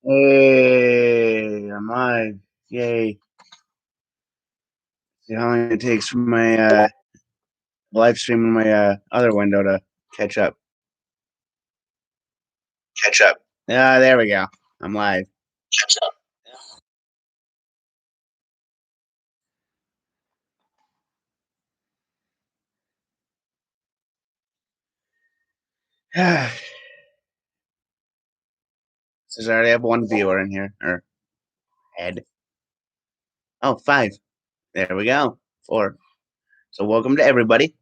Hey, I'm live. Yay. See how long it takes for my live stream in my other window to catch up. Catch up. Ah, there we go. I'm live. Catch up. Yeah. Says I already have one viewer in here. Or head. Oh, 5. There we go. 4. So welcome to everybody.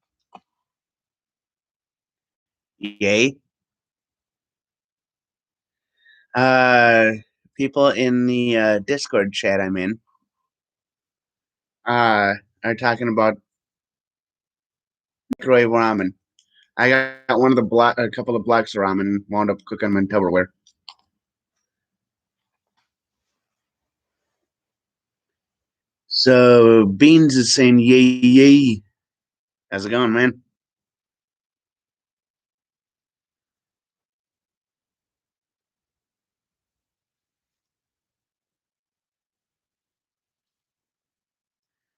Yay. People in the Discord chat I'm in are talking about microwave ramen. I got a couple of blocks of ramen and wound up cooking them in Tupperware. So Beans is saying yay yay. How's it going, man?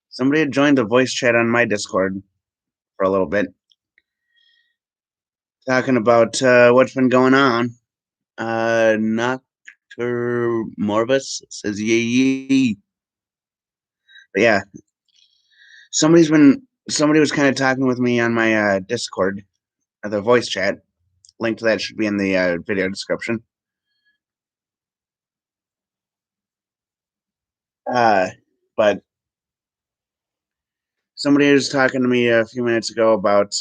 Somebody had joined the voice chat on my Discord for a little bit, talking about what's been going on. Noctur Morvis says yay yay. But yeah, somebody was kind of talking with me on my Discord, the voice chat. Link to that should be in the video description. But somebody was talking to me a few minutes ago about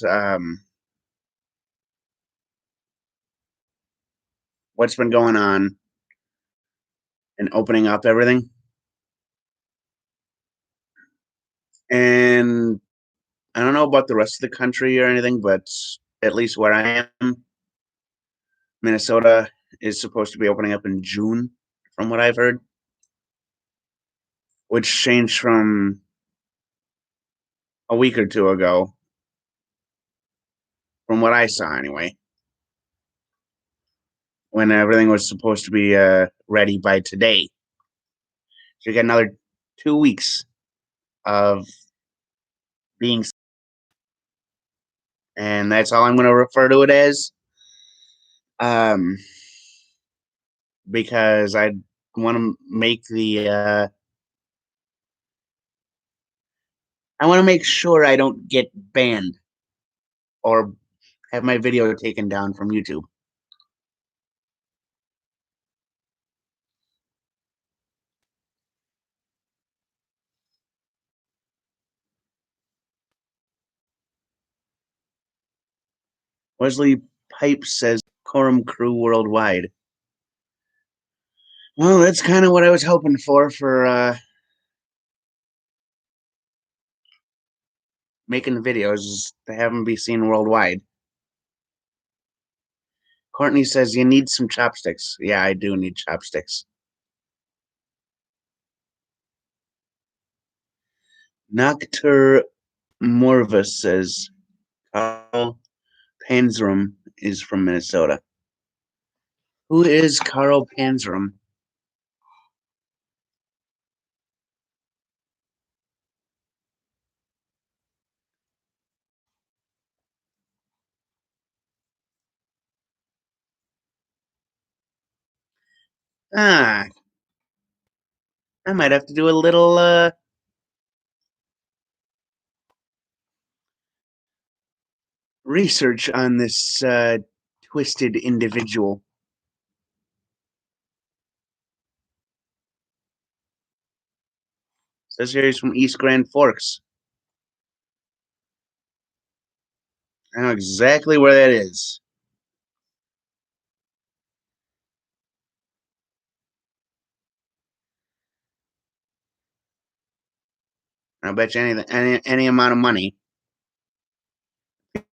what's been going on and opening up everything. And I don't know about the rest of the country or anything, but at least where I am, Minnesota is supposed to be opening up in June, from what I've heard, which changed from a week or two ago, from what I saw anyway, when everything was supposed to be ready by today. So you got another 2 weeks of being, and that's all I'm going to refer to it as, um, because I want to make I want to make sure I don't get banned or have my video taken down from YouTube. Wesley Pipe says Quorum Crew worldwide. Well, that's kind of what I was hoping for making the videos, is to have them be seen worldwide. Courtney says you need some chopsticks. Yeah, I do need chopsticks. Noctur Morvis says Carl Panzram is from Minnesota. Who is Carl Panzram? Ah, I might have to do a little research on this twisted individual. Says here he's from East Grand Forks. I know exactly where that is. I'll bet you any amount of money.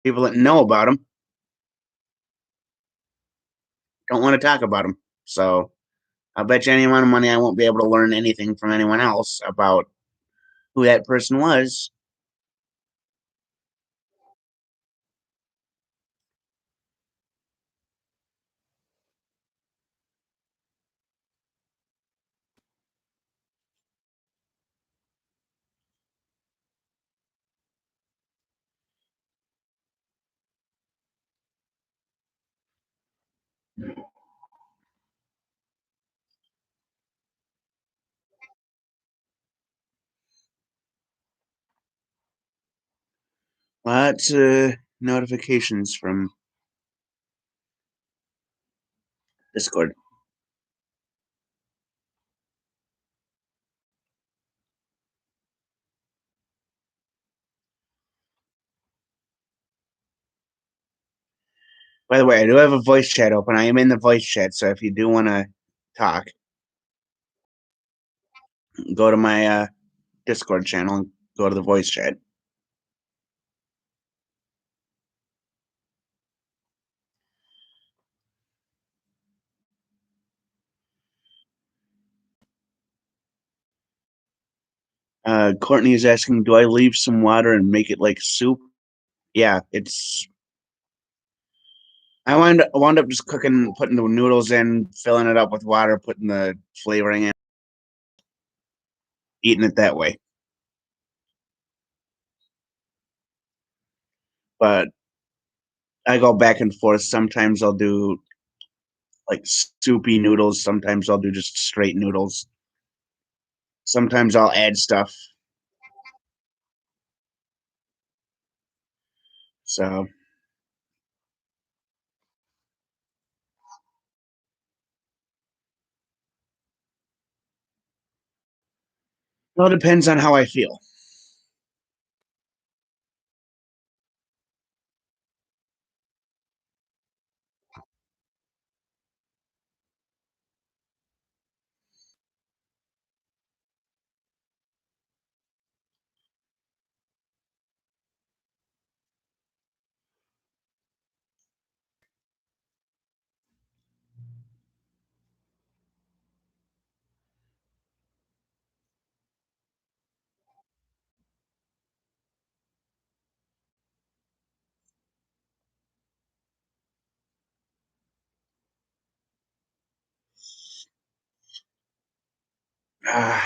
People that know about him don't want to talk about him. So I'll bet you any amount of money I won't be able to learn anything from anyone else about who that person was. Lots of notifications from Discord. By the way, I do have a voice chat open. I am in the voice chat, so if you do want to talk, go to my Discord channel and go to the voice chat. Courtney is asking, do I leave some water and make it like soup? Yeah, it's. I wound up just cooking, putting the noodles in, filling it up with water, putting the flavoring in, eating it that way. But I go back and forth. Sometimes I'll do like soupy noodles. Sometimes I'll do just straight noodles. Sometimes I'll add stuff. So, well, it depends on how I feel. Uh,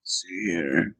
let's see here.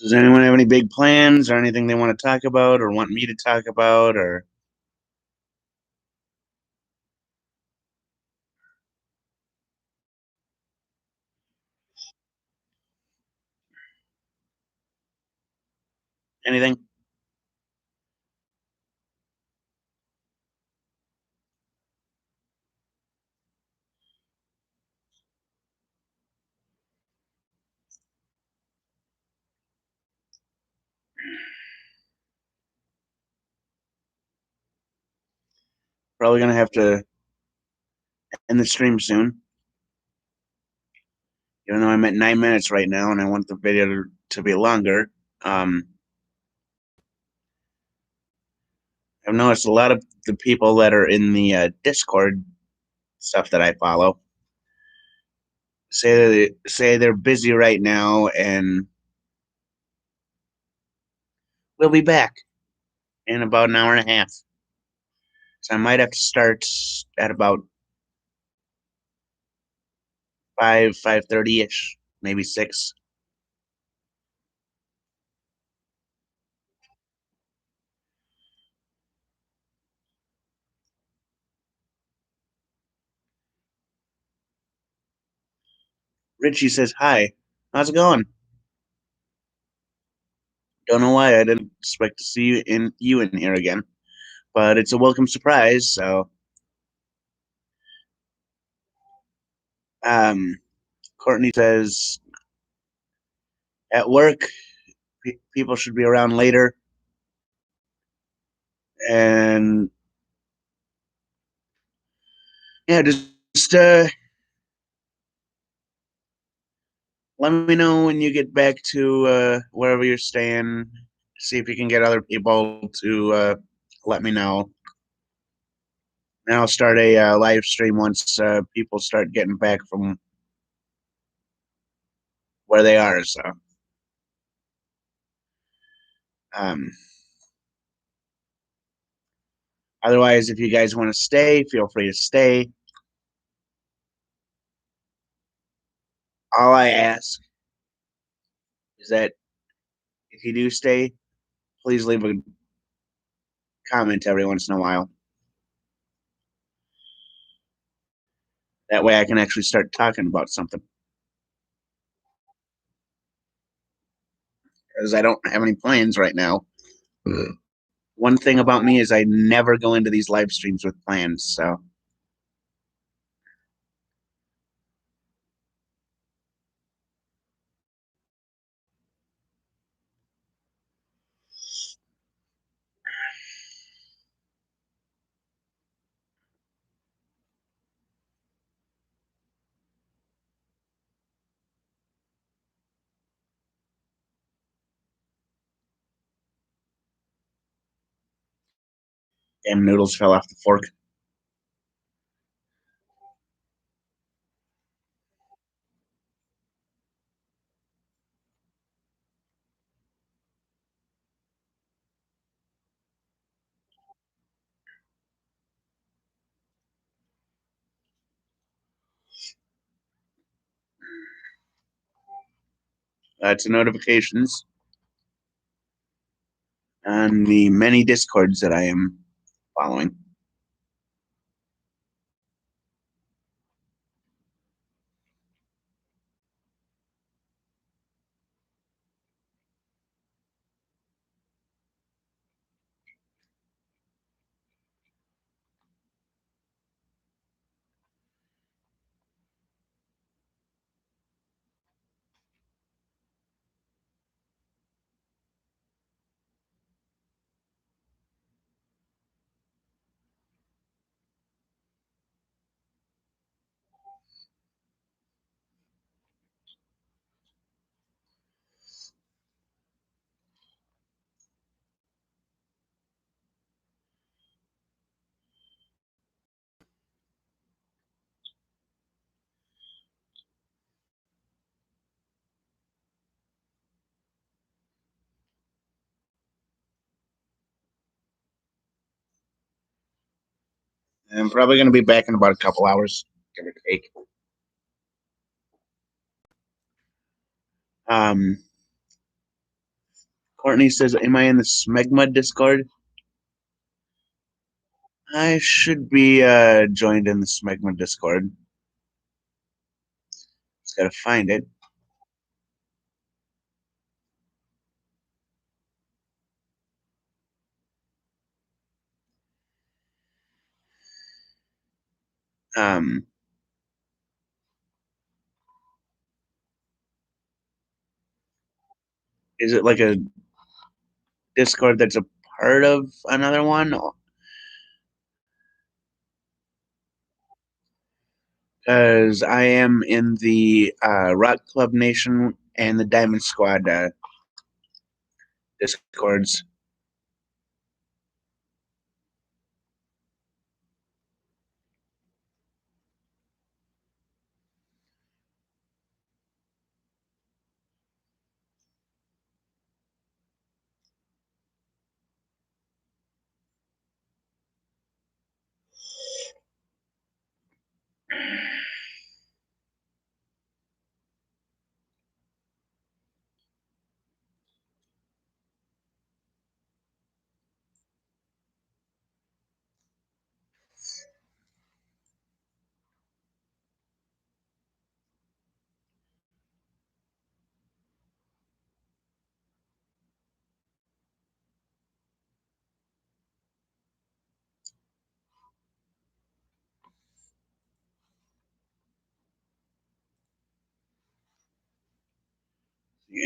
Does anyone have any big plans or anything they want to talk about or want me to talk about or anything? Probably gonna have to end the stream soon. Even though I'm at 9 minutes right now and I want the video to be longer. Um, I've noticed a lot of the people that are in the Discord stuff that I follow say they're busy right now and we'll be back in about an hour and a half. So I might have to start at about 5:30 ish, maybe 6. Richie says hi. How's it going? Don't know why I didn't expect to see you in here again, but it's a welcome surprise. So, um, Courtney says at work people should be around later, and yeah, just let me know when you get back to wherever you're staying. See if you can get other people to let me know. And I'll start a live stream once people start getting back from where they are. So, um, otherwise, if you guys want to stay, feel free to stay. All I ask is that if you do stay, please leave a comment every once in a while. That way I can actually start talking about something. Because I don't have any plans right now. One thing about me is I never go into these live streams with plans. So, damn noodles fell off the fork. To notifications on the many discords that I am following. I'm probably going to be back in about a couple hours, give or take. Um, Courtney says, "Am I in the Smegma Discord?" I should be joined in the Smegma Discord. Just gotta find it. Um, is it like a Discord that's a part of another one? Because I am in the Rock Club Nation and the Diamond Squad Discords.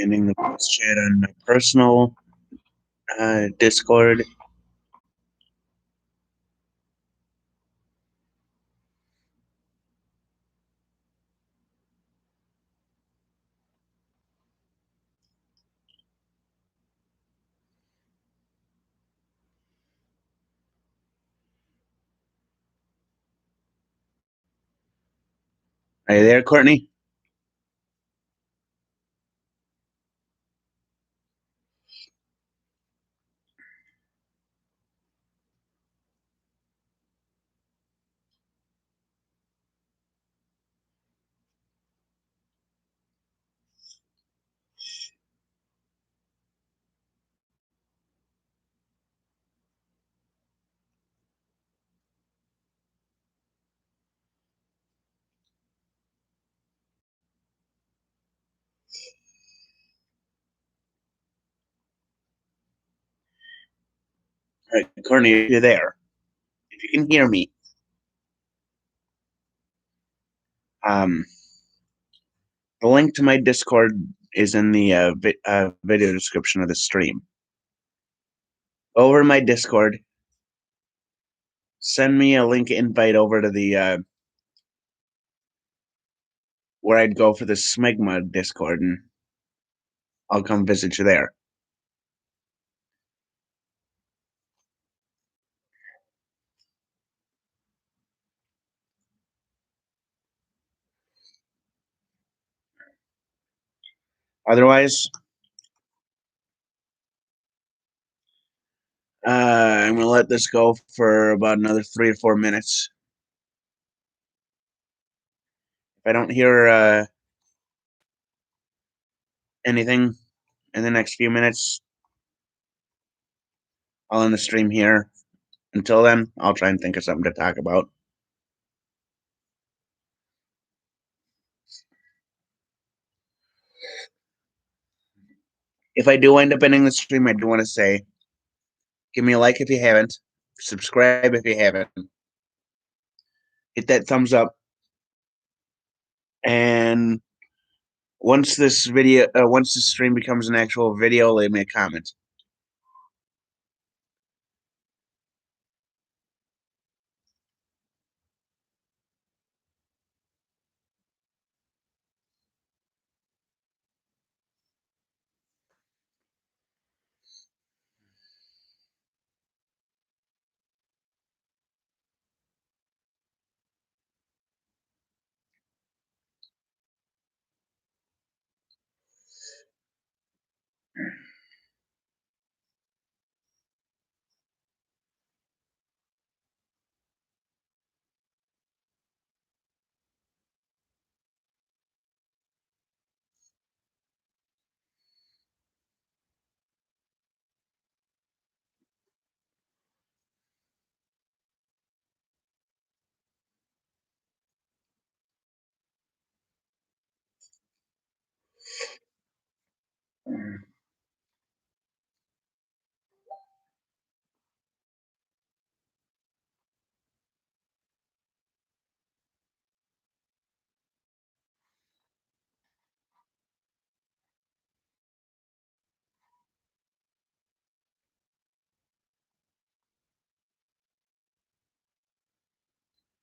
Ending the voice chat on my personal Discord. Are you there, Courtney? All right, Courtney, if you're there, if you can hear me, um, the link to my Discord is in the video description of the stream. Over my Discord, send me a link invite over to the where I'd go for the Smegma Discord, and I'll come visit you there. Otherwise, I'm gonna let this go for about another 3 or 4 minutes. If I don't hear anything in the next few minutes, I'll end the stream here. Until then, I'll try and think of something to talk about. If I do end up ending the stream, I do want to say, give me a like if you haven't, subscribe if you haven't, hit that thumbs up, and once this stream becomes an actual video, leave me a comment.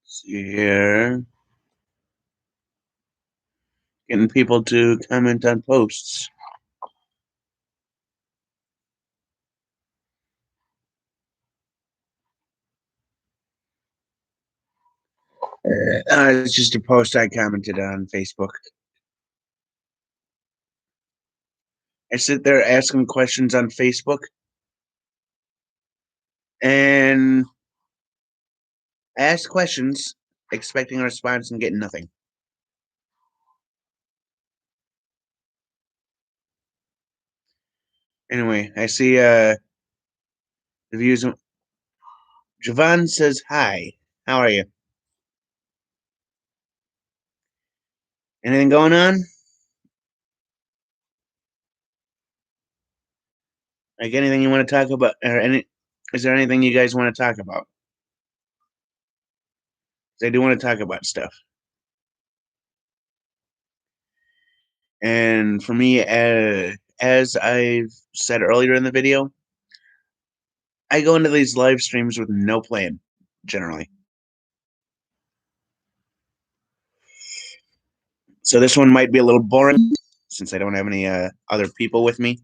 See here, getting people to comment on posts. It's just a post I commented on Facebook. I sit there asking questions on Facebook and ask questions, expecting a response and getting nothing. Anyway, I see the views. Javon says hi. How are you? Anything going on? Like anything you want to talk about, or any? Is there anything you guys want to talk about? I do want to talk about stuff. And for me, as I've said earlier in the video, I go into these live streams with no plan, generally. So this one might be a little boring since I don't have any other people with me.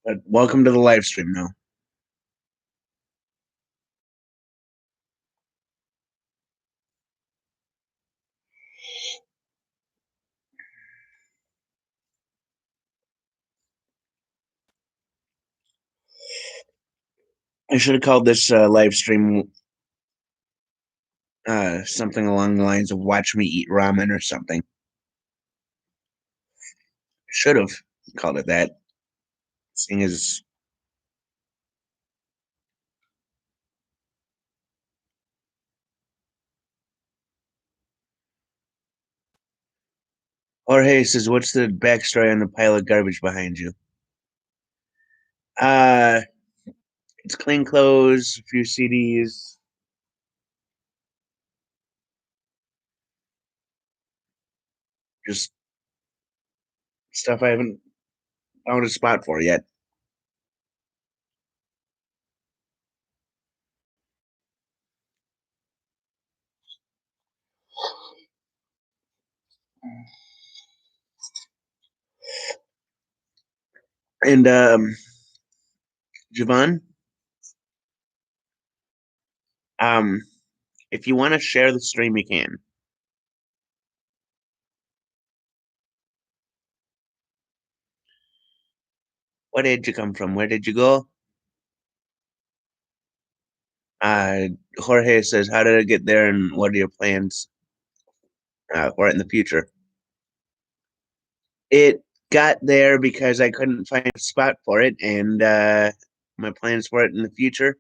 But welcome to the live stream now. I should have called this live stream something along the lines of "Watch Me Eat Ramen" or something. Should have called it that. Seeing as Jorge says, "What's the backstory on the pile of garbage behind you?" Uh, it's clean clothes, a few CDs, just stuff I haven't found a spot for yet. And Javon, um, if you want to share the stream, you can. Where did you come from? Where did you go? Uh, Jorge says, "How did I get there, and what are your plans for it in the future?" It got there because I couldn't find a spot for it, and my plans for it in the future: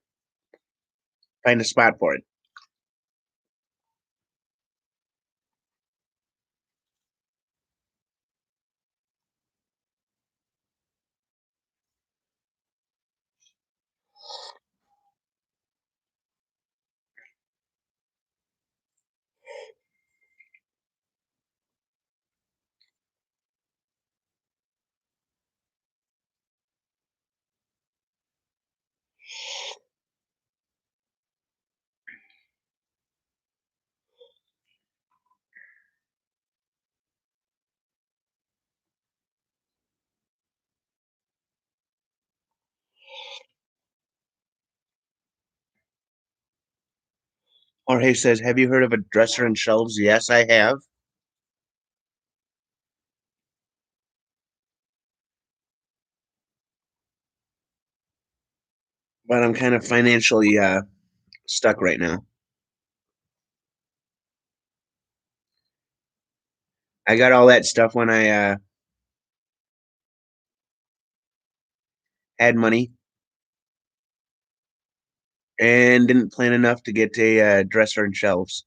find a spot for it. Jorge says, "Have you heard of a dresser and shelves?" Yes, I have, but I'm kind of financially stuck right now. I got all that stuff when I had money and didn't plan enough to get a dresser and shelves.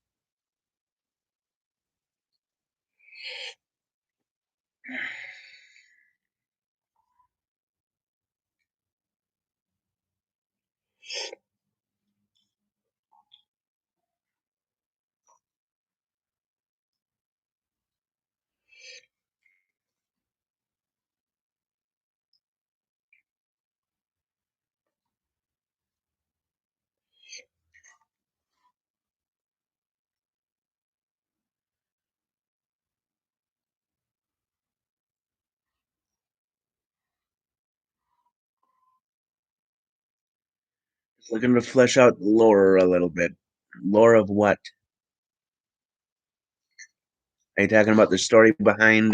Just looking to flesh out the lore a little bit. Lore of what? Are you talking about the story behind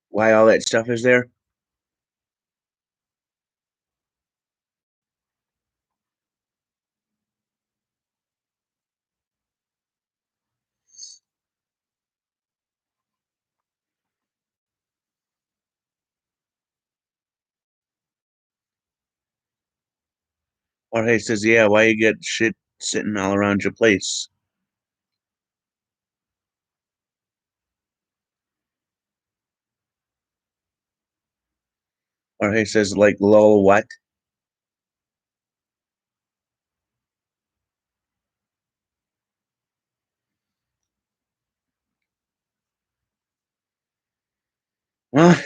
why all that stuff is there? Jorge says, "Yeah, why you get shit sitting all around your place?" Jorge says, "Like, lol, what?" Well,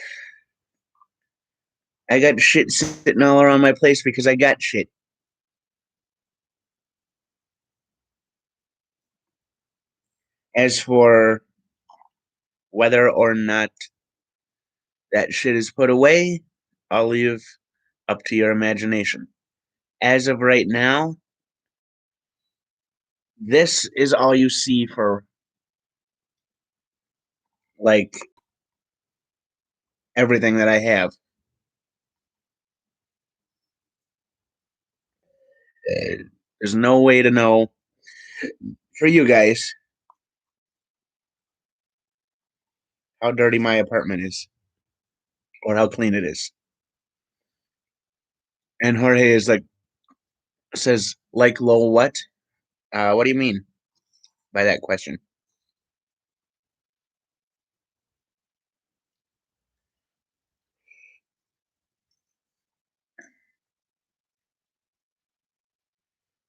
I got shit sitting all around my place because I got shit. As for whether or not That shit is put away. I'll leave up to your imagination. As of right now, this is all you see for like everything that I have. Uh, there's no way to know for you guys how dirty my apartment is or how clean it is. And Jorge is like, says, like low what? What do you mean by that question?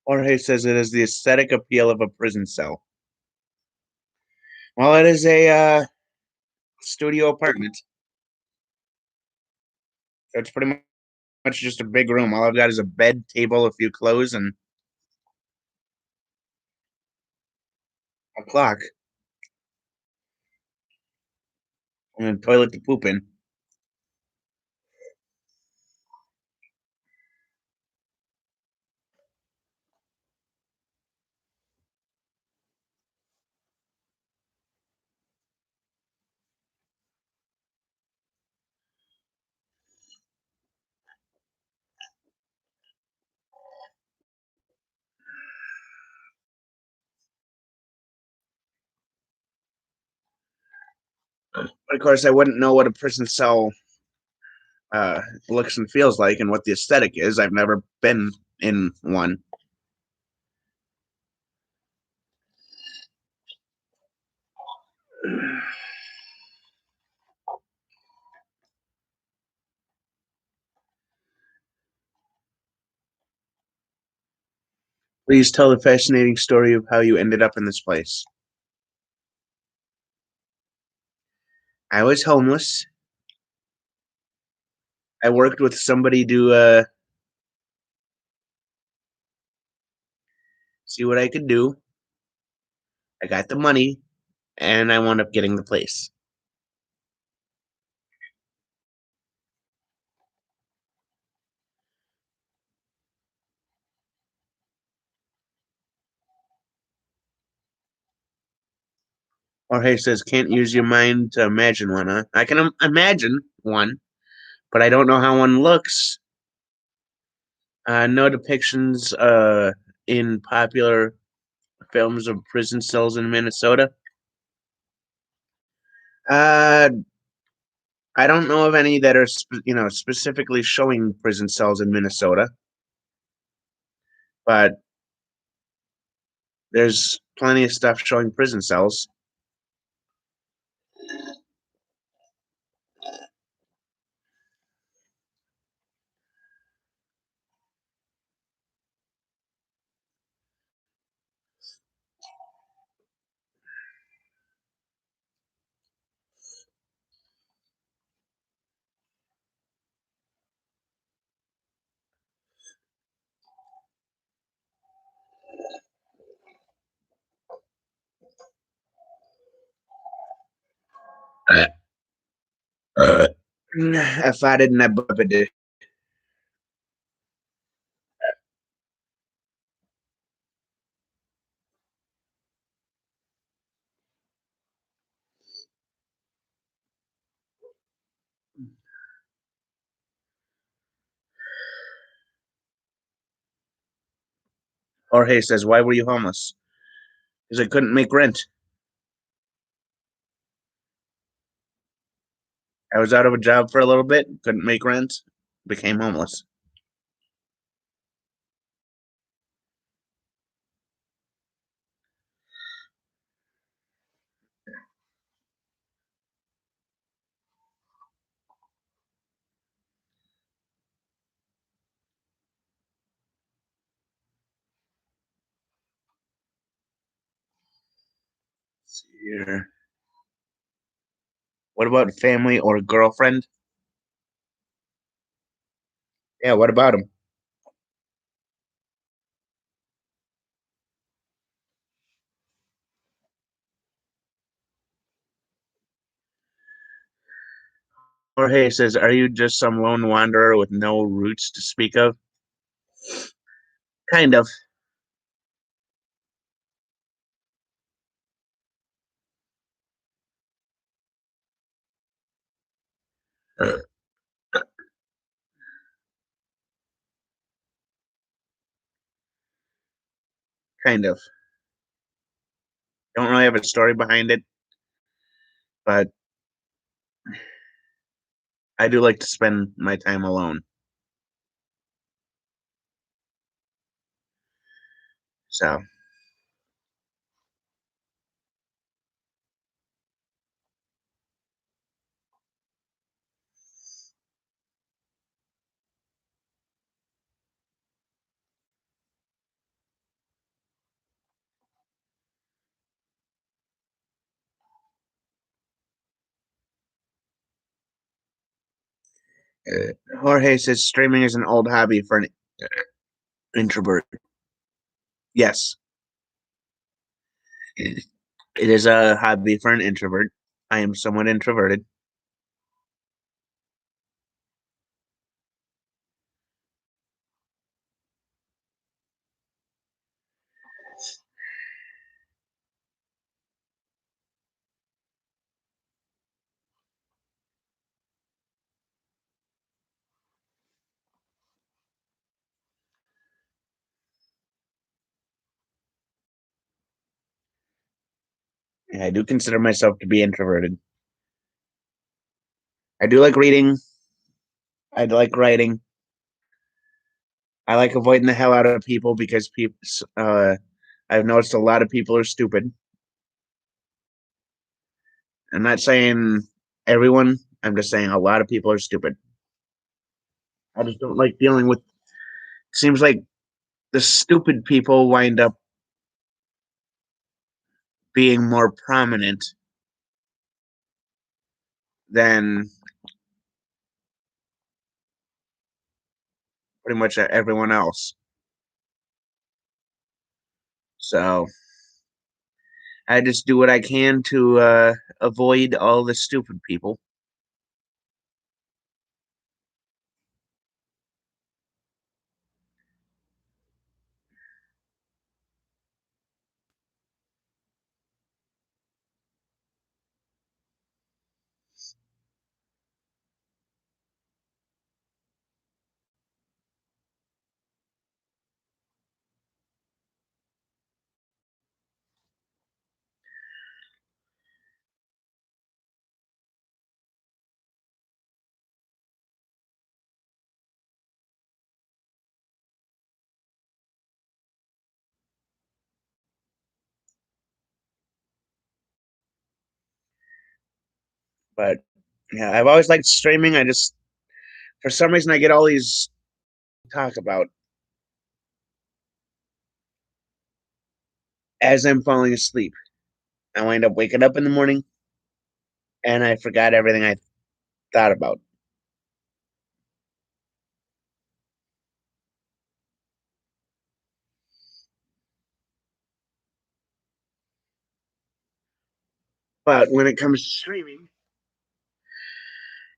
Jorge says it is the aesthetic appeal of a prison cell. Well, it is a studio apartment. So it's pretty much just a big room. All I've got is a bed, table, a few clothes, and a clock and a toilet to poop in. But of course, I wouldn't know what a prison cell looks and feels like and what the aesthetic is. I've never been in one. Please tell the fascinating story of how you ended up in this place. I was homeless. I worked with somebody to see what I could do. I got the money, and I wound up getting the place. Jorge says, "Can't use your mind to imagine one, huh? I can imagine one, but I don't know how one looks. No depictions in popular films of prison cells in Minnesota. Uh, I don't know of any that are specifically showing prison cells in Minnesota, but there's plenty of stuff showing prison cells. Uh, if I didn't have it, Jorge says, "Why were you homeless?" Because I couldn't make rent. I was out of a job for a little bit, couldn't make rent, became homeless. Let's see here. What about family or girlfriend? Yeah, what about him? Jorge says, "Are you just some lone wanderer with no roots to speak of?" Kind of. Kind of. Don't really have a story behind it, but I do like to spend my time alone. So, Jorge says streaming is an old hobby for an introvert. Yes, it is a hobby for an introvert. I am somewhat introverted. I do consider myself to be introverted. I do like reading. I like writing. I like avoiding the hell out of people because people. I've noticed a lot of people are stupid. I'm not saying everyone. I'm just saying a lot of people are stupid. I just don't like dealing with. Seems like the stupid people wind up being more prominent than pretty much everyone else. So I just do what I can to avoid all the stupid people. But yeah, I've always liked streaming. I just for some reason I get all these talk about as I'm falling asleep. I wind up waking up in the morning and I forgot everything I thought about. But when it comes to streaming,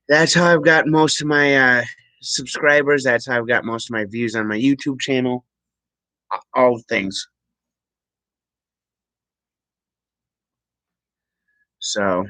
that's how I've got most of my subscribers. That's how I've got most of my views on my YouTube channel. All things. So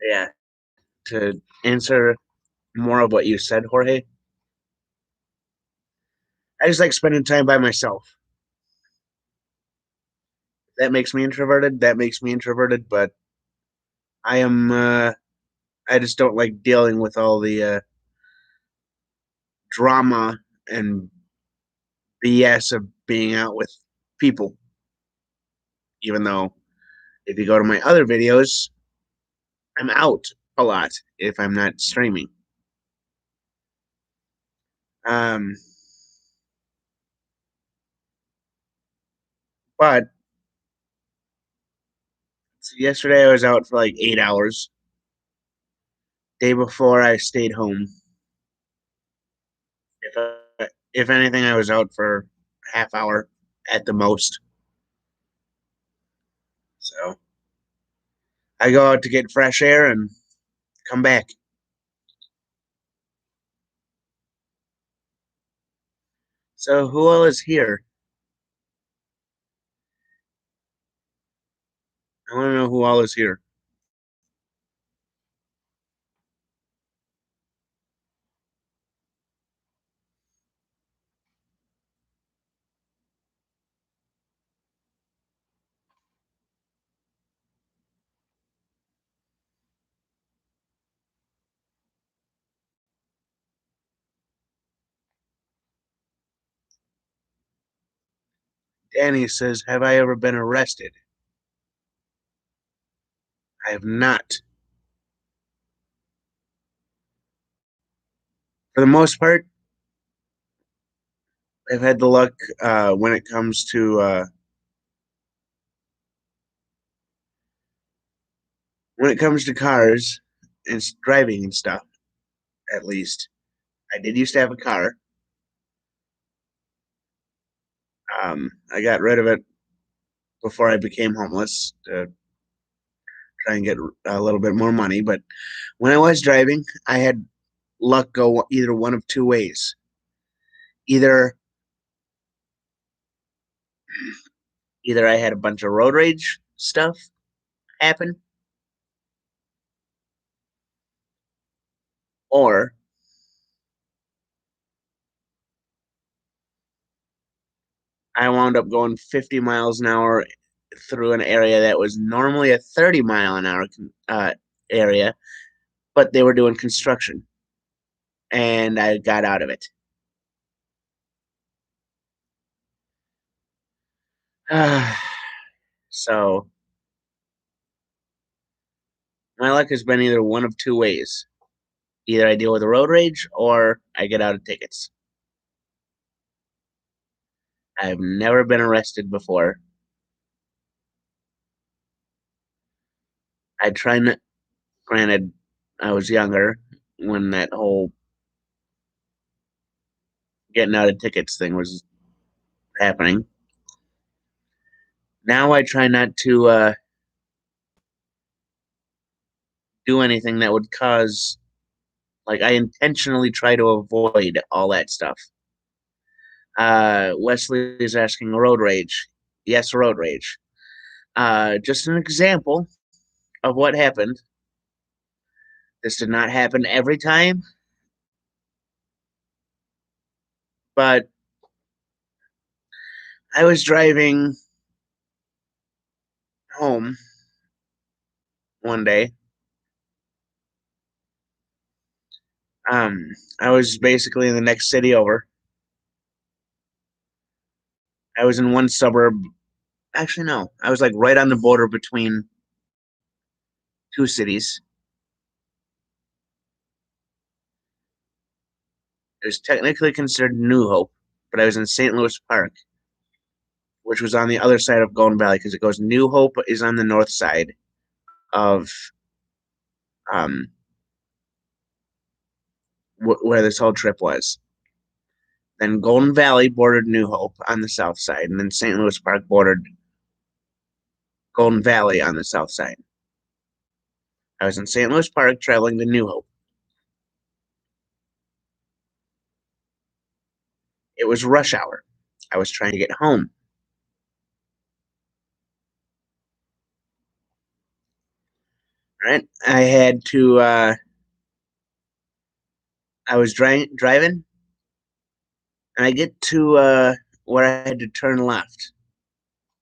yeah, to answer more of what you said, Jorge, I just like spending time by myself. That makes me introverted. That makes me introverted, but I am I just don't like dealing with all the drama and BS of being out with people. Even though if you go to my other videos, I'm out a lot if I'm not streaming. Um, but yesterday I was out for like 8 hours. Day before I stayed home. If anything, I was out for half hour at the most. So I go out to get fresh air and come back. So who all is here? I want to know who all is here. Danny says, "Have I ever been arrested?" I have not. For the most part, I've had the luck when it comes to cars and driving and stuff. At least I did used to have a car. I got rid of it before I became homeless to try and get a little bit more money. But when I was driving, I had luck go either one of two ways. Either either I had a bunch of road rage stuff happen, or I wound up going 50 miles an hour through an area that was normally a 30-mile an hour area, but they were doing construction, and I got out of it. So my luck has been either one of two ways. Either I deal with a road rage or I get out of tickets. I've never been arrested before. I try not, granted, I was younger when that whole getting out of tickets thing was happening. Now I try not to do anything that would cause, like, I intentionally try to avoid all that stuff. Wesley is asking road rage. Yes, road rage. Just an example of what happened. This did not happen every time, but I was driving home one day. I was basically in the next city over. I was in one suburb. Actually, no. I was like right on the border between two cities. It was technically considered New Hope, but I was in St. Louis Park, which was on the other side of Golden Valley because it goes New Hope is on the north side of um, where this whole trip was. Then Golden Valley bordered New Hope on the south side, and then St. Louis Park bordered Golden Valley on the south side. I was in St. Louis Park traveling to New Hope. It was rush hour. I was trying to get home. Right? I was driving, and I get to where I had to turn left.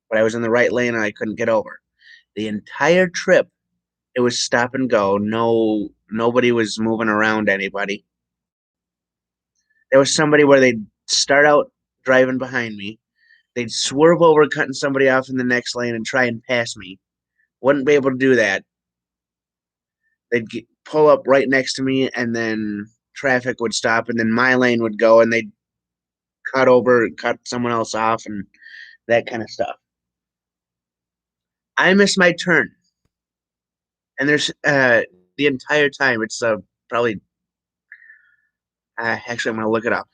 but I was in the right lane and I couldn't get over. The entire trip, it was stop and go. Nobody was moving around anybody. There was somebody where they'd start out driving behind me. They'd swerve over, cutting somebody off in the next lane and try and pass me. Wouldn't be able to do that. Pull up right next to me, and then traffic would stop, and then my lane would go, and they'd cut someone else off, and that kind of stuff. I missed my turn, and there's the entire time. It's probably actually I'm gonna look it up.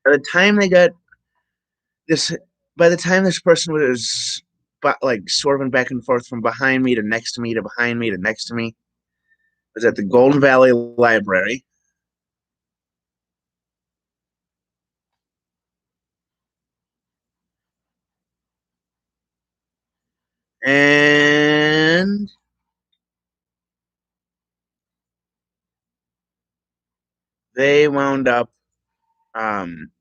By the time they got this, by the time this person was like swerving back and forth from behind me to next to me to behind me to next to me, was at the Golden Valley Library. And they wound up um,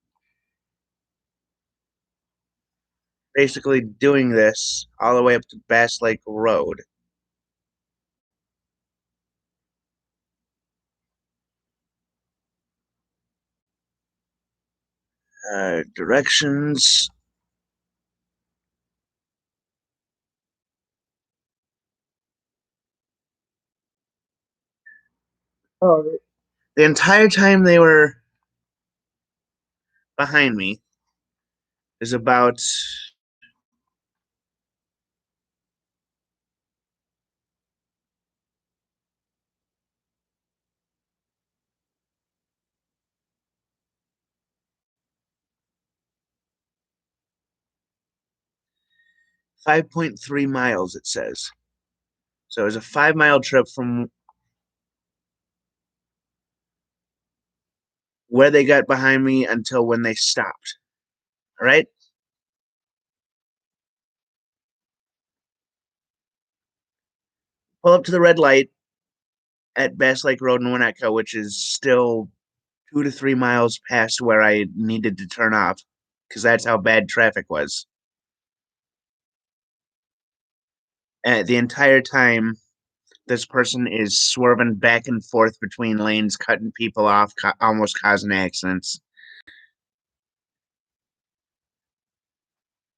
basically doing this all the way up to Bass Lake Road. Directions. Oh, the entire time they were behind me is about 5.3 miles, it says. So it was a 5 mile trip from where they got behind me until when they stopped. All right. Pull up to the red light at Bass Lake Road in Winnetka, which is still 2 to 3 miles past where I needed to turn off because that's how bad traffic was. The entire time, this person is swerving back and forth between lanes, cutting people off, almost causing accidents.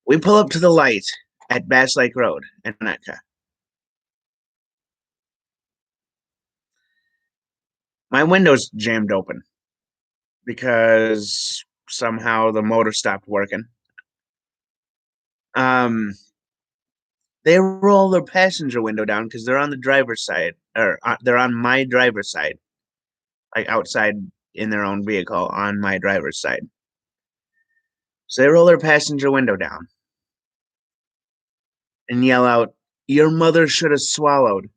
We pull up to the light at Bass Lake Road in Winnetka. My window's jammed open because somehow the motor stopped working. Um, they roll their passenger window down because they're on the driver's side, or they're on my driver's side, like outside in their own vehicle on my driver's side. So they roll their passenger window down and yell out, "Your mother should have swallowed."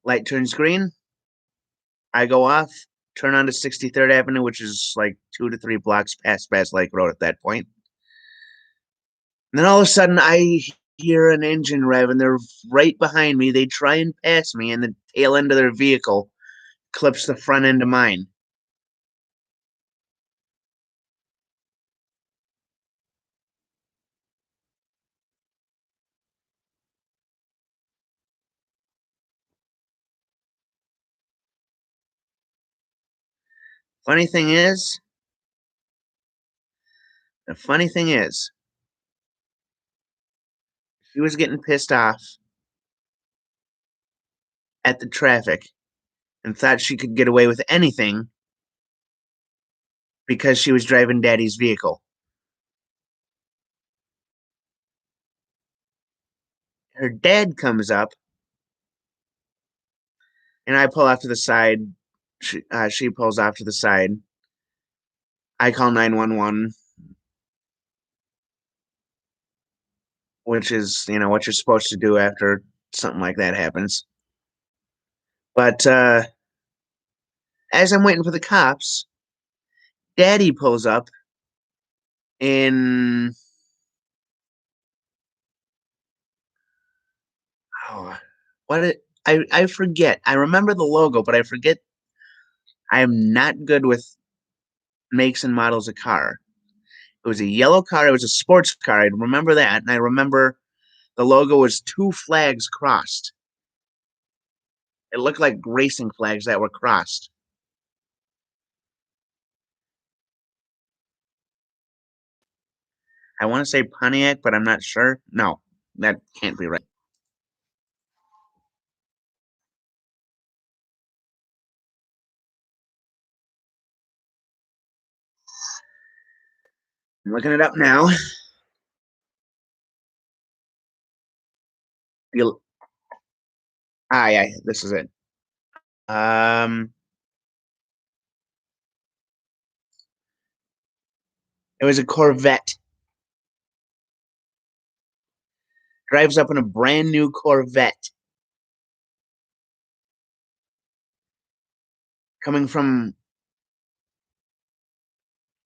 Light turns green. I go off, turn onto 63rd Avenue, which is like 2 to 3 blocks past Bass Lake Road at that point. And then all of a sudden, I hear an engine rev, and they're right behind me. They try and pass me, and the tail end of their vehicle clips the front end of mine. Funny thing is, the funny thing is, she was getting pissed off at the traffic and thought she could get away with anything because she was driving Daddy's vehicle. Her dad comes up, and I pull off to the side. She pulls off to the side. I call 911, which is what you're supposed to do after something like that happens. But as I'm waiting for the cops, Daddy pulls up in oh, what it I forget. I remember the logo, but I forget. I'm not good with makes and models of car. It was a yellow car. It was a sports car. I remember that, and I remember the logo was two flags crossed. It looked like racing flags that were crossed. I want to say Pontiac, but I'm not sure. No, that can't be right. I'm looking it up now. Yeah, this is it. Um, it was a Corvette. Drives up in a brand new Corvette coming from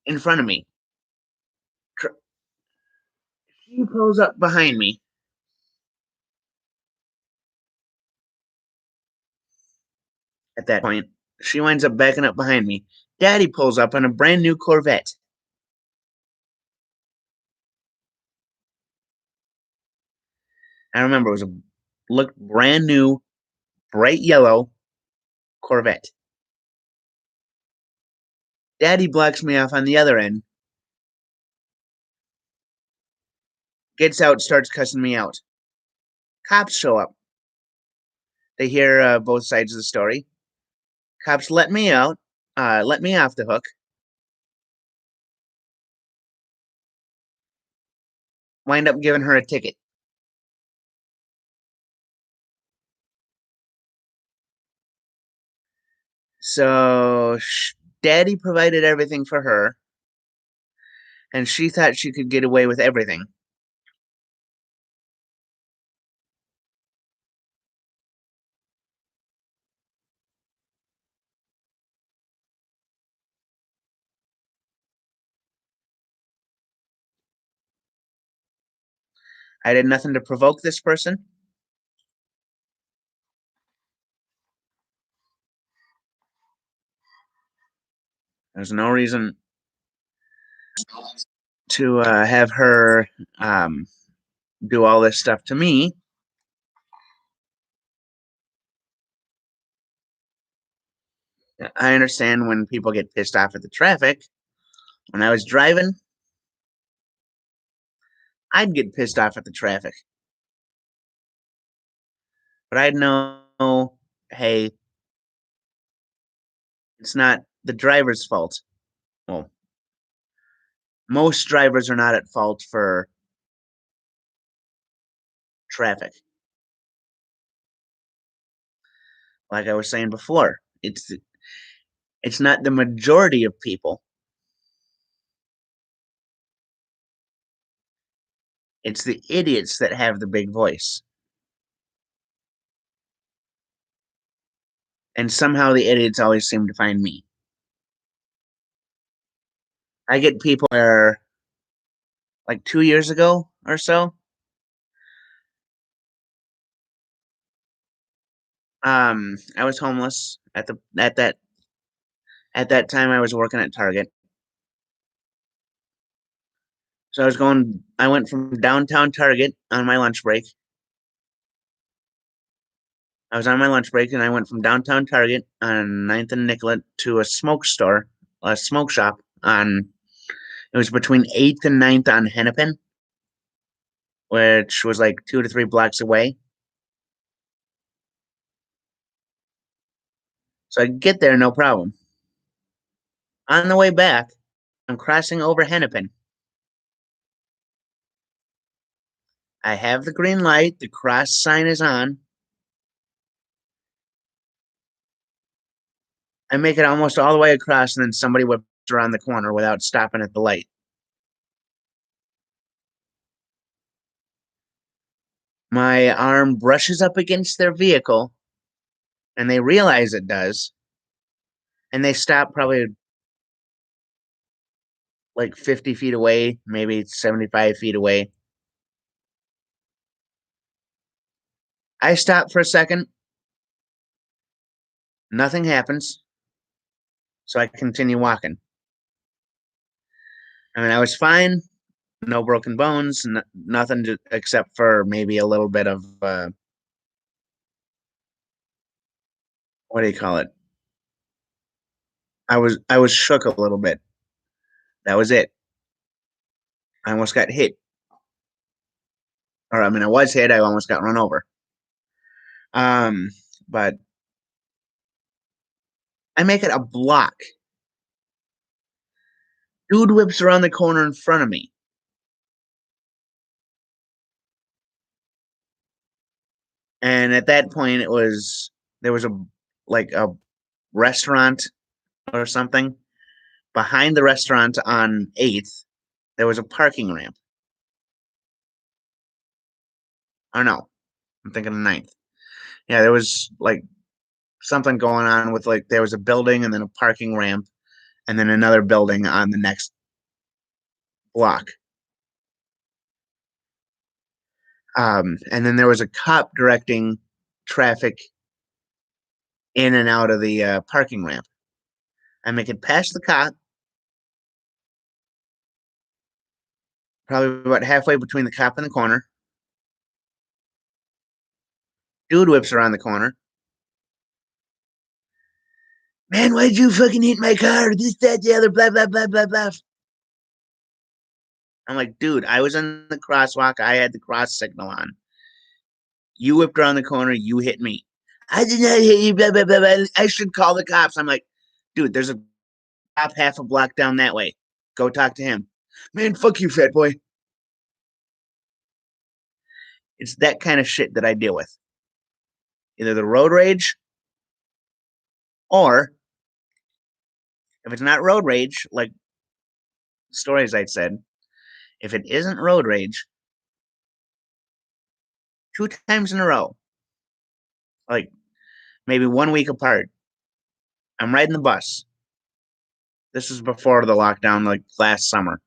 in front of me. He pulls up behind me. At that point, she winds up backing up behind me. Daddy pulls up on a brand new Corvette. I remember it was a looked brand new, bright yellow Corvette. Daddy blocks me off on the other end, gets out, starts cussing me out. Cops show up. They hear both sides of the story. Cops let me out, let me off the hook. Wind up giving her a ticket. So Daddy provided everything for her, and she thought she could get away with everything. I did nothing to provoke this person. There's no reason to have her um, do all this stuff to me. I understand when people get pissed off at the traffic. When I was driving, I'd get pissed off at the traffic, but I'd know, hey, it's not the driver's fault. Well, most drivers are not at fault for traffic. Like I was saying before, it's not the majority of people. It's the idiots that have the big voice. And somehow the idiots always seem to find me. I get people where, like 2 years ago or so, I was homeless at that time. I was working at Target, so I went from downtown Target on my lunch break. I was on my lunch break, and I went from downtown Target on Ninth and Nicollet to a smoke shop on. It was between 8th and Ninth on Hennepin, which was like 2 to 3 blocks away. So I get there, no problem. On the way back, I'm crossing over Hennepin. I have the green light, the cross sign is on. I make it almost all the way across, and then somebody whips around the corner without stopping at the light. My arm brushes up against their vehicle, and they realize it does, and they stop probably like 50 feet away, maybe 75 feet away. I stop for a second. Nothing happens. So I continue walking. I mean, I was fine. No broken bones, nothing except for maybe a little bit of what do you call it? I was shook a little bit. That was it. I almost got hit. Or I mean, I was hit. I almost got run over. Um, but I make it a block. Dude whips around the corner in front of me. And at that point, there was a restaurant or something behind the restaurant on 8th. There was a parking ramp. Oh no, I'm thinking of 9th. Yeah, there was like something going on with like there was a building and then a parking ramp and then another building on the next block. And then there was a cop directing traffic in and out of the parking ramp. I make it past the cop, probably about halfway between the cop and the corner. Dude whips around the corner. Man, why'd you fucking hit my car? This, that, the other, blah, blah, blah, blah, blah. I'm like, dude, I was in the crosswalk. I had the cross signal on. You whipped around the corner. You hit me. I did not hit you. Blah, blah, blah, blah. I should call the cops. I'm like, dude, there's a cop half a block down that way. Go talk to him. Man, fuck you, fat boy. It's that kind of shit that I deal with. Either the road rage, or if it's not road rage, like stories I said, if it isn't road rage, 2 times in a row, like maybe 1 week apart, I'm riding the bus. This is before the lockdown, like last summer,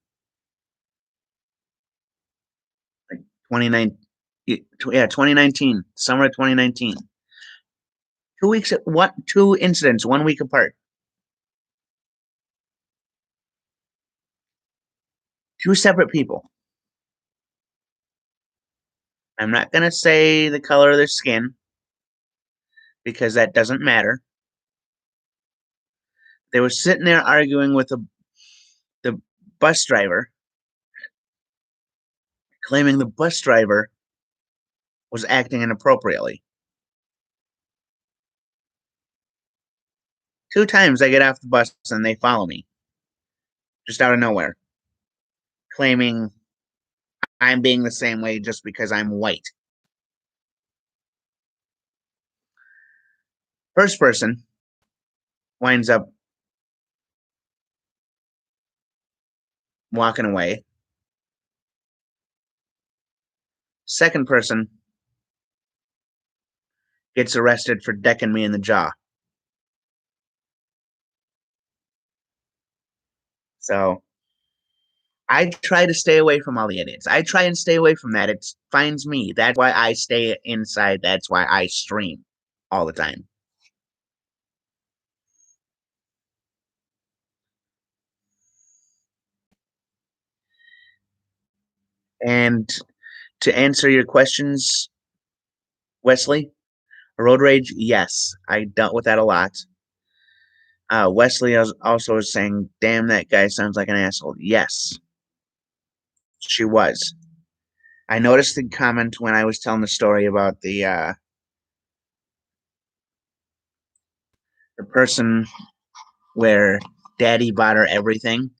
like 29, yeah, 2019, summer of 2019. 2 weeks, what? Two incidents, 1 week apart. Two separate people. I'm not gonna say the color of their skin because that doesn't matter. They were sitting there arguing with the bus driver, claiming the bus driver was acting inappropriately. 2 times I get off the bus and they follow me just out of nowhere, claiming I'm being the same way just because I'm white. First person winds up walking away. Second person gets arrested for decking me in the jaw. So I try to stay away from all the idiots. I try and stay away from that. It finds me. That's why I stay inside. That's why I stream all the time. And to answer your questions, Wesley, road rage, yes, I dealt with that a lot. Wesley also was saying, "Damn, that guy sounds like an asshole." Yes, she was. I noticed the comment when I was telling the story about the person where Daddy bought her everything,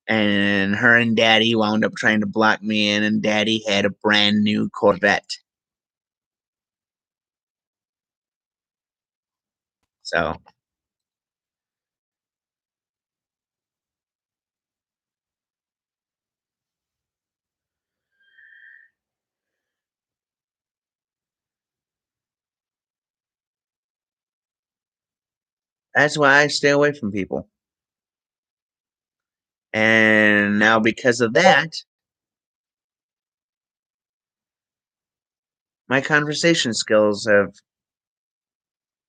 and her and Daddy wound up trying to block me in, and Daddy had a brand new Corvette. So That's why I stay away from people. And now because of that, my conversation skills have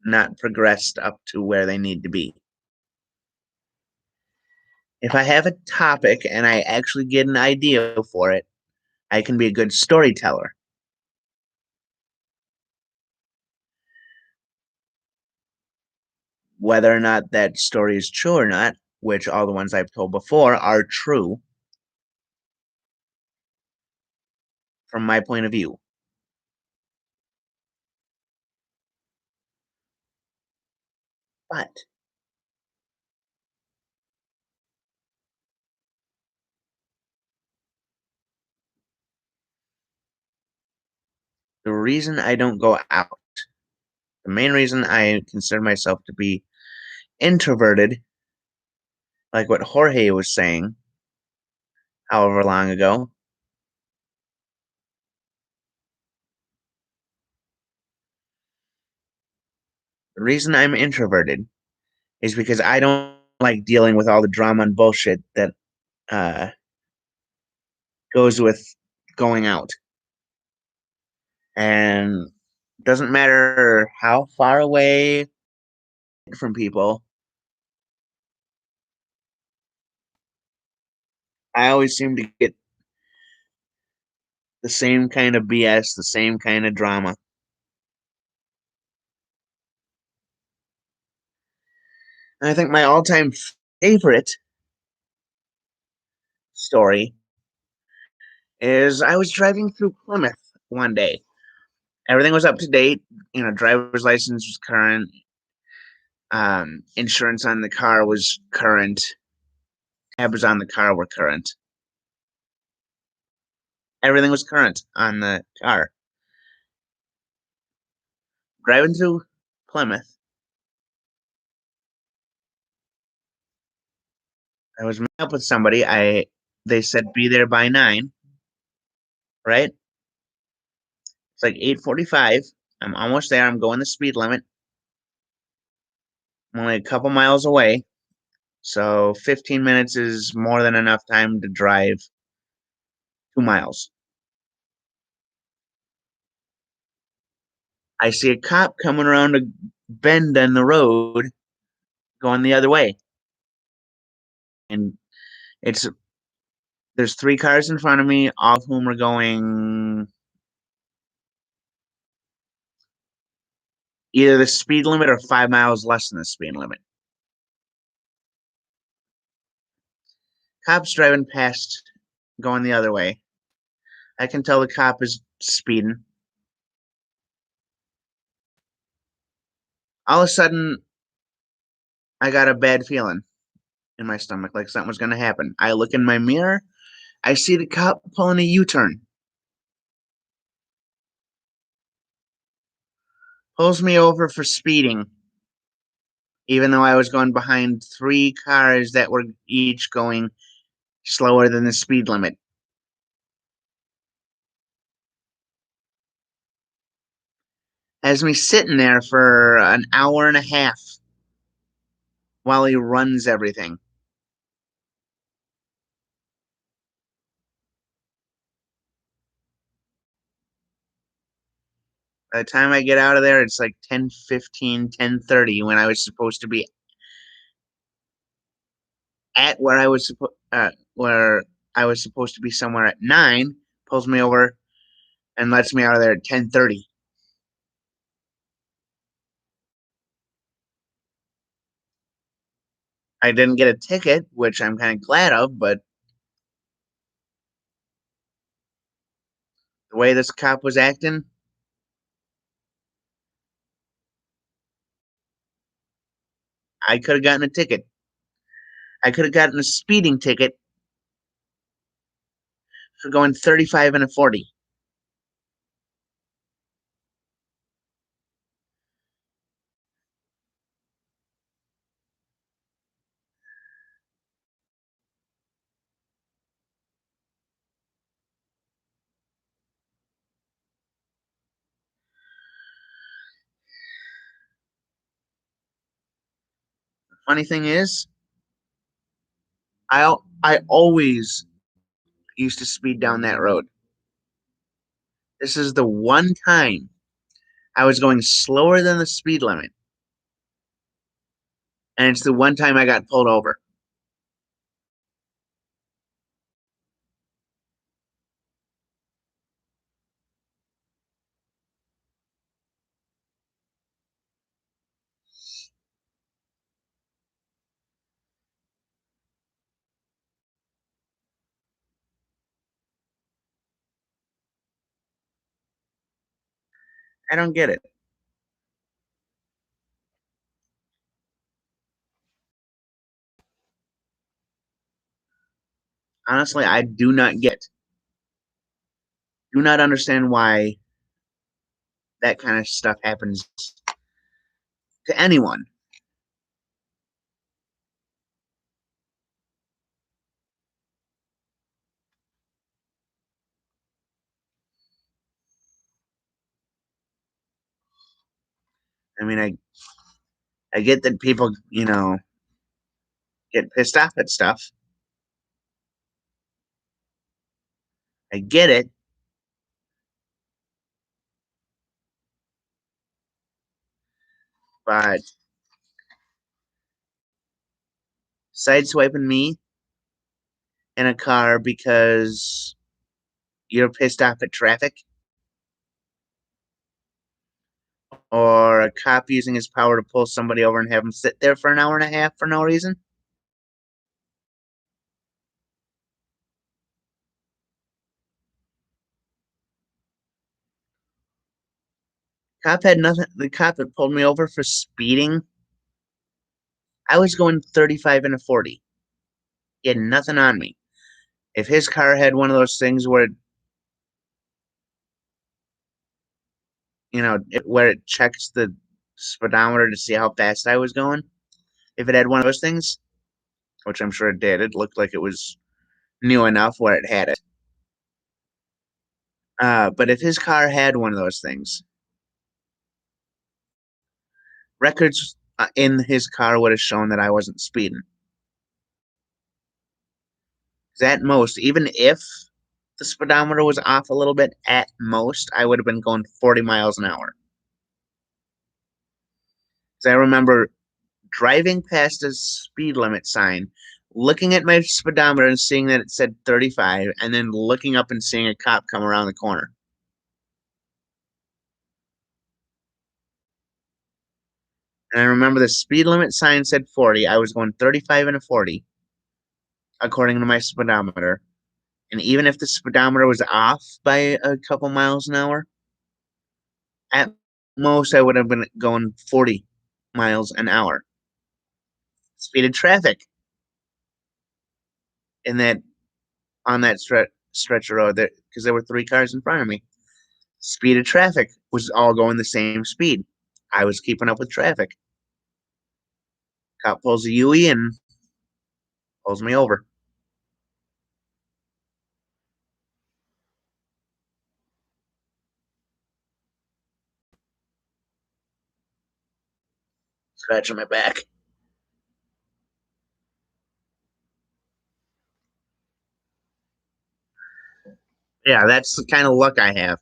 not progressed up to where they need to be. If I have a topic and I actually get an idea for it, I can be a good storyteller. Whether or not that story is true or not, which all the ones I've told before are true from my point of view. But the reason I don't go out, the main reason I consider myself to be introverted, like what Jorge was saying however long ago, the reason I'm introverted is because I don't like dealing with all the drama and bullshit that uh, goes with going out. And doesn't matter how far away from people, I always seem to get the same kind of BS, the same kind of drama. And I think my all-time favorite story is I was driving through Plymouth one day. Everything was up to date. Driver's license was current. Insurance on the car was current. Tabs on the car were current. Everything was current on the car. Driving through Plymouth, I was meeting up with somebody. They said be there by 9, right? It's like 8:45. I'm almost there. I'm going the speed limit. I'm only a couple miles away. So 15 minutes is more than enough time to drive 2 miles. I see a cop coming around a bend in the road going the other way. And it's there's 3 cars in front of me, all of whom are going either the speed limit or 5 miles less than the speed limit. Cop's driving past, going the other way. I can tell the cop is speeding. All of a sudden, I got a bad feeling in my stomach, like something was going to happen. I look in my mirror. I see the cop pulling a U-turn. Pulls me over for speeding, even though I was going behind 3 cars that were each going slower than the speed limit. Has me sitting there for an hour and a half while he runs everything. By the time I get out of there, it's like 10:15, 10:30 when I was supposed to be at where I was supposed to be somewhere at 9, pulls me over and lets me out of there at 10:30. I didn't get a ticket, which I'm kind of glad of, but the way this cop was acting, I could have gotten a ticket. I could have gotten a speeding ticket for going 35 and a 40. Funny thing is, I always used to speed down that road. This is the one time I was going slower than the speed limit, and it's the one time I got pulled over. I don't get it. Honestly, I do not get. Do not understand why that kind of stuff happens to anyone. I mean, I get that people, get pissed off at stuff. I get it, but sideswiping me in a car because you're pissed off at traffic, or a cop using his power to pull somebody over and have them sit there for an hour and a half for no reason. Cop had nothing. The cop that pulled me over for speeding, I was going 35 and a 40. He had nothing on me. If his car had one of those things where where it checks the speedometer to see how fast I was going, if it had one of those things, which I'm sure it did, it looked like it was new enough where it had it. But if his car had one of those things, records in his car would have shown that I wasn't speeding. At most, even if the speedometer was off a little bit, at most, I would have been going 40 miles an hour. 'Cause I remember driving past a speed limit sign, looking at my speedometer and seeing that it said 35, and then looking up and seeing a cop come around the corner. And I remember the speed limit sign said 40. I was going 35 and a 40, according to my speedometer. And even if the speedometer was off by a couple miles an hour, at most I would have been going 40 miles an hour. Speed of traffic in that on that stretch of road there, because there were three cars in front of me. Speed of traffic was all going the same speed. I was keeping up with traffic. Cop pulls a UE and pulls me over. Scratching my back. Yeah, that's the kind of luck I have.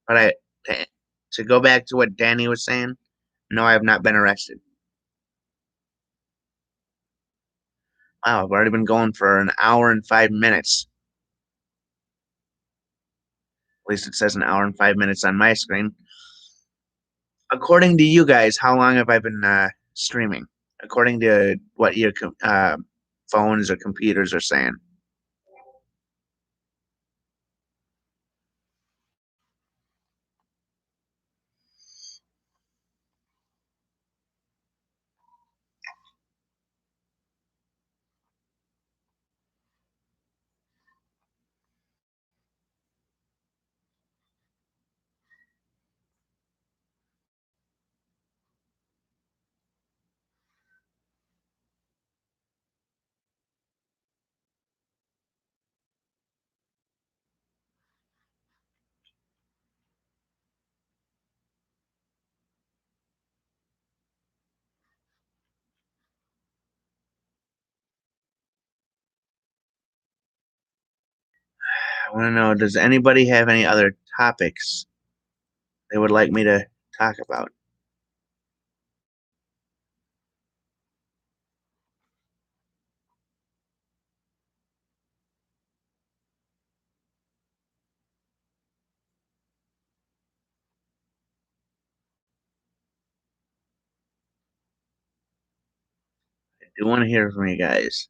But to go back to what Danny was saying, no, I have not been arrested. Wow, I've already been going for an hour and 5 minutes. At least it says an hour and 5 minutes on my screen. According to you guys, how long have I been streaming? According to what your phones or computers are saying. I want to know, does anybody have any other topics they would like me to talk about? I do want to hear from you guys.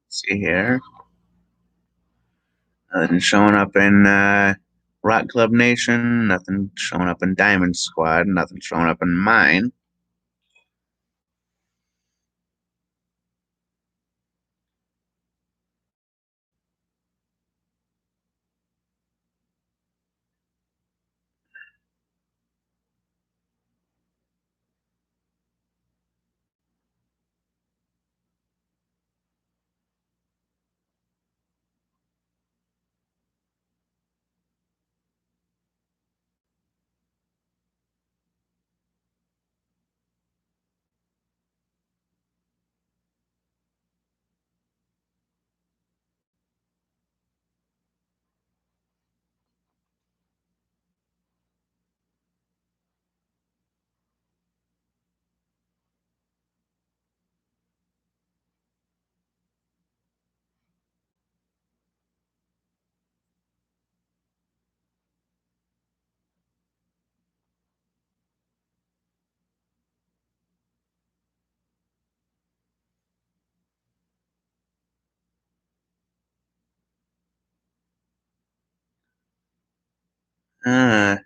Let's see here. Nothing showing up in Rock Club Nation. Nothing showing up in Diamond Squad. Nothing showing up in mine. Uh,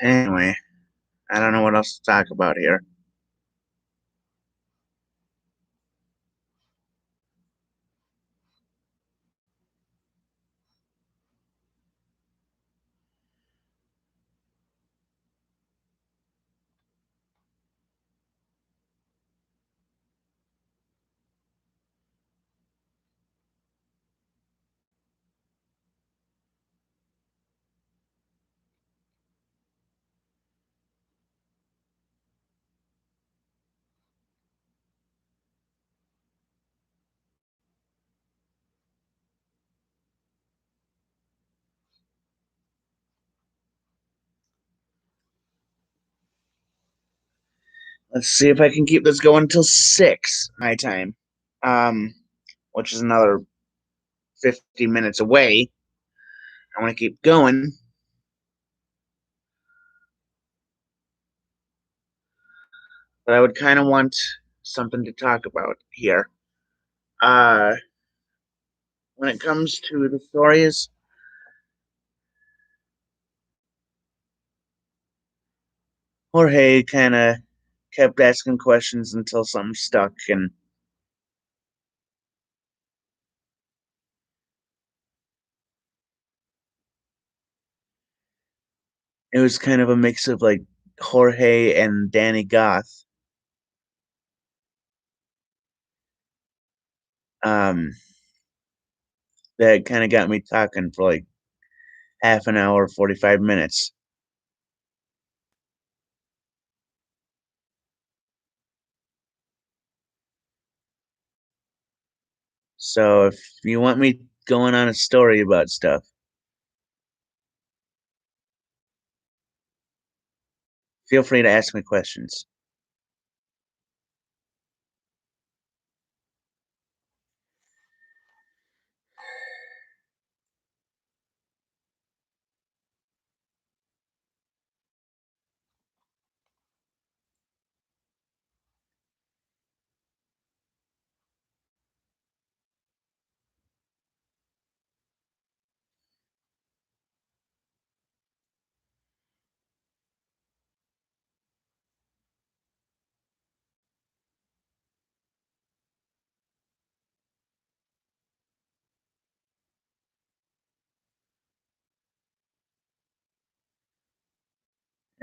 anyway, I don't know what else to talk about here. Let's see if I can keep this going till 6 my time, um, which is another 50 minutes away. I want to keep going, but I would kind of want something to talk about here. Uh, when it comes to the stories, Jorge kind of kept asking questions until something stuck, and It was kind of a mix of, like, Jorge and Danny Goth. Um, that kinda got me talking for, like, half an hour, 45 minutes. So if you want me going on a story about stuff, feel free to ask me questions.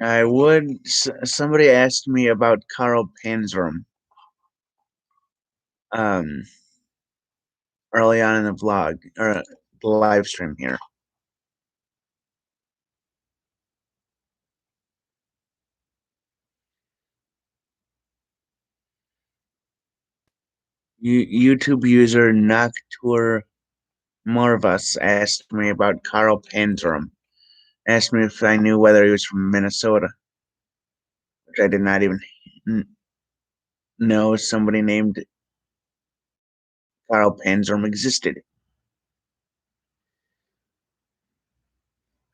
I would somebody asked me about Carl Panzram, um, early on in the vlog or the live stream here. YouTube user Noctur Morvas asked me about Carl Panzram. Asked me if I knew whether he was from Minnesota, which I did not even n- know somebody named Carl Panzram existed.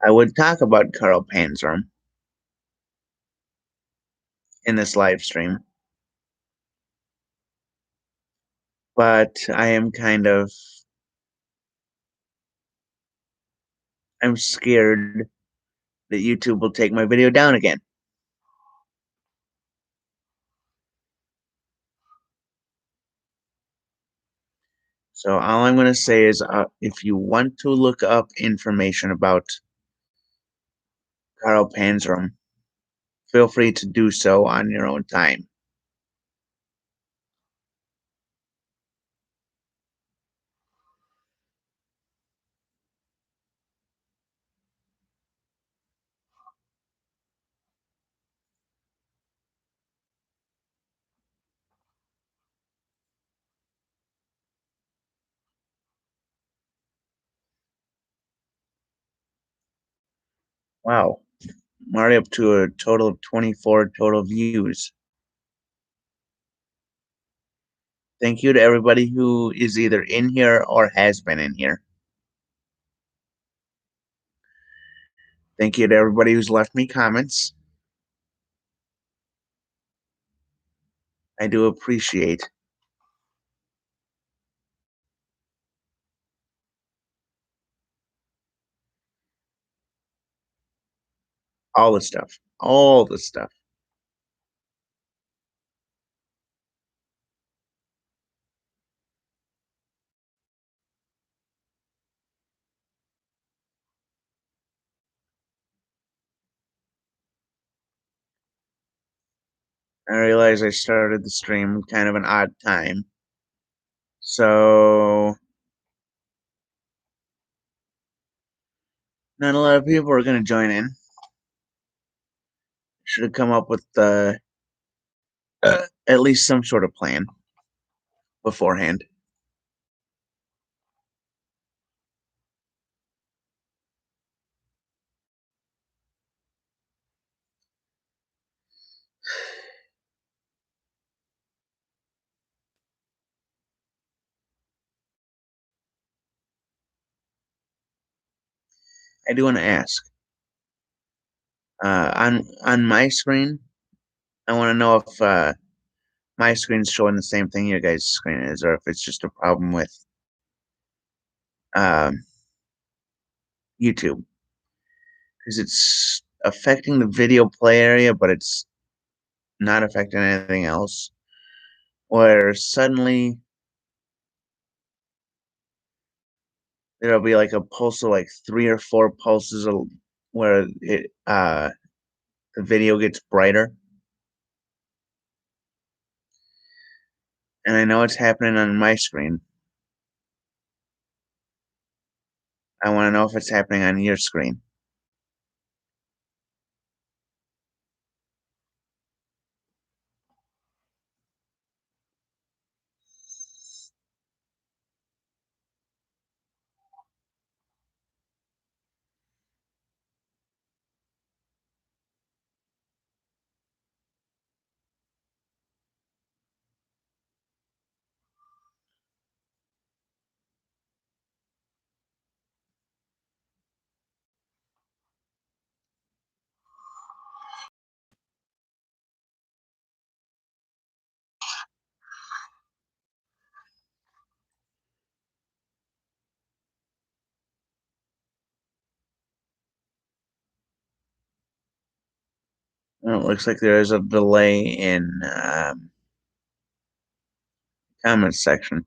I would talk about Carl Panzram in this live stream, but I am I'm scared that YouTube will take my video down again. So all I'm going to say is if you want to look up information about Carl Panzram, feel free to do so on your own time. Wow. I'm already up to a total of 24 total views. Thank you to everybody who is either in here or has been in here. Thank you to everybody who's left me comments. I do appreciate all the stuff. All the stuff. I realize I started the stream kind of an odd time. So not a lot of people are going to join in. Should have come up with at least some sort of plan beforehand. I do want to ask on my screen. I want to know if my screen's showing the same thing your guys' screen is, or if it's just a problem with um, YouTube because it's affecting the video play area, but it's not affecting anything else. Where suddenly there'll be like a pulse of like 3 or 4 pulses where the video gets brighter, and I know it's happening on my screen. I wanna know if it's happening on your screen. Well, it looks like there is a delay in, comments section.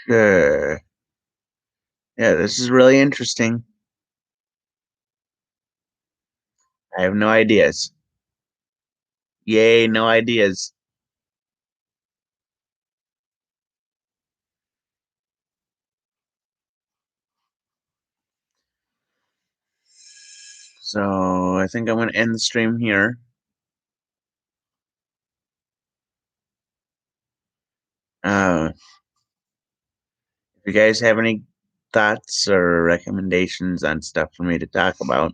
Sure. Yeah, this is really interesting. I have no ideas. Yay, no ideas. So, I think I'm gonna end the stream here. If you guys have any thoughts or recommendations on stuff for me to talk about,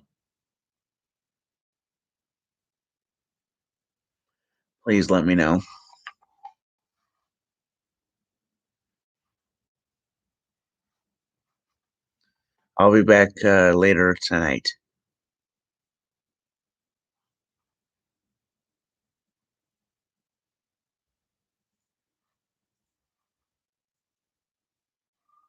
please let me know. I'll be back later tonight.